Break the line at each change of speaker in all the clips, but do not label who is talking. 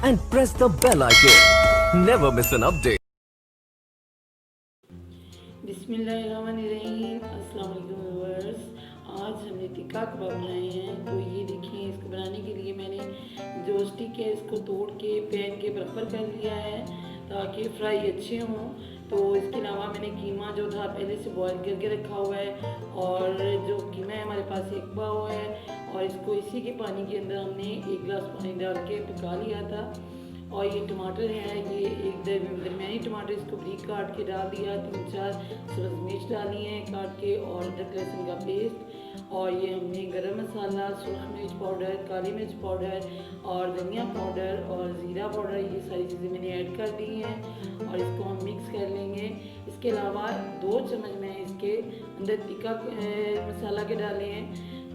and press the bell icon. Never miss an update.
बिस्मिल्लाहिर्रहमानिर्रहीम। अस्सलाम वालेकुम व्यूअर्स। आज हमने टिक्का कबाब बनाए हैं। तो ये देखिए, इसको बनाने के लिए मैंने जो स्टिक है इसको तोड़ के पैन के बराबर कर लिया है ताकि फ्राई अच्छे हों। तो इसके अलावा मैंने कीमा जो था पहले से बॉईल करके रखा हुआ है, और जो कीमा है हमारे पास एक पाव है, और इसको इसी के पानी के अंदर हमने 1 गिलास पानी डाल के पका लिया था। और ये टमाटर है, ये एक दरमियानी टमाटर, इसको बारीक काट के डाल दिया। 3-4 सब्ज़ मिर्च डाली हैं काट के, और अदरक लहसुन का पेस्ट। और ये हमने गरम मसाला, सुरख मिर्च पाउडर, काली मिर्च पाउडर और धनिया पाउडर और ज़ीरा पाउडर, ये सारी चीज़ें मैंने ऐड कर दी हैं, और इसको हम मिक्स कर लेंगे। इसके अलावा 2 चम्मच मैं इसके अंदर टिक्का मसाला के डाले हैं।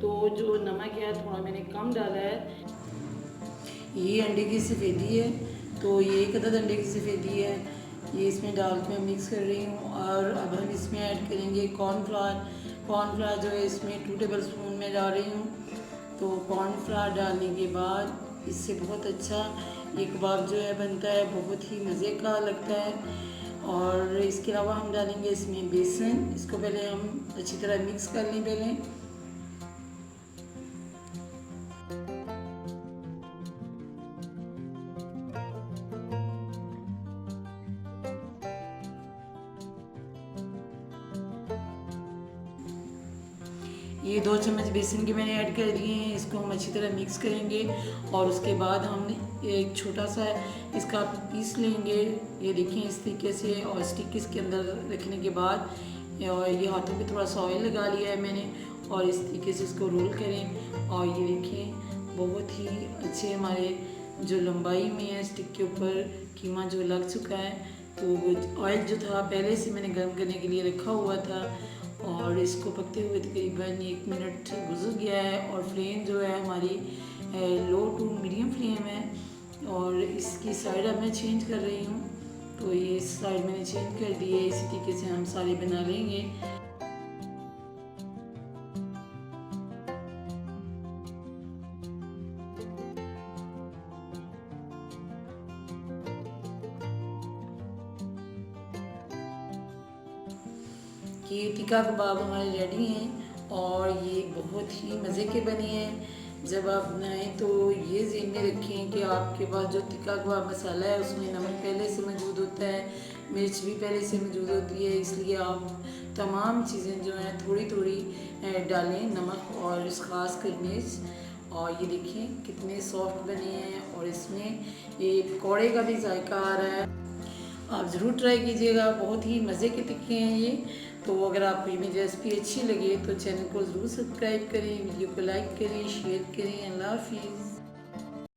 तो जो नमक है थोड़ा मैंने कम डाला है। ये अंडे की सफ़ेदी है, तो ये 1 अदद अंडे की सफ़ेदी है, ये इसमें डाल के मैं मिक्स कर रही हूँ। और अब हम इसमें ऐड करेंगे कॉर्नफ्लावर जो है इसमें 2 टेबल स्पून में डाल रही हूँ। तो कॉर्नफ्लावर डालने के बाद इससे बहुत अच्छा ये कबाब जो है बनता है, बहुत ही मज़े का लगता है। और इसके अलावा हम डालेंगे इसमें बेसन, इसको पहले हम अच्छी तरह मिक्स कर लें पहले। ये 2 चम्मच बेसन के मैंने ऐड कर दिए हैं, इसको हम अच्छी तरह मिक्स करेंगे। और उसके बाद हम एक छोटा सा इसका पीस लेंगे, ये देखिए इस तरीके से, और स्टिक इसके अंदर रखने के बाद और ये हाथों पे थोड़ा सा ऑयल लगा लिया है मैंने, और इस तरीके से इसको रोल करें। और ये देखिए बहुत ही अच्छे हमारे जो लंबाई में है स्टिक के ऊपर कीमा जो लग चुका है। तो ऑयल जो था पहले से मैंने गर्म करने के लिए रखा हुआ था, और इसको पकते हुए तकरीबन 1 मिनट गुजर गया है। और फ्लेम जो है हमारी लो टू मीडियम फ्लेम है, और इसकी साइड अब मैं चेंज कर रही हूँ। तो ये इस साइड मैंने चेंज कर दी है, इसी तरीके से हम सारे बना लेंगे। कि टिक्का कबाब हमारे रेडी हैं, और ये बहुत ही मज़े के बने हैं। जब आप बनाएं तो ये ज़हन में रखें कि आपके पास जो टिक्का कबाब मसाला है उसमें नमक पहले से मौजूद होता है, मिर्च भी पहले से मौजूद होती है, इसलिए आप तमाम चीज़ें जो हैं थोड़ी थोड़ी डालें, नमक और इस ख़ास कर मिर्च। और ये देखें कितने सॉफ्ट बने हैं, और इसमें ये पकौड़े का भी जायका आ रहा है। आप ज़रूर ट्राई कीजिएगा, बहुत ही मज़े के टिक्के हैं ये। तो अगर आपको ये मेरी रेसिपी अच्छी लगे तो चैनल को ज़रूर सब्सक्राइब करें, वीडियो को लाइक करें, शेयर करें। अल्लाह हाफिज़।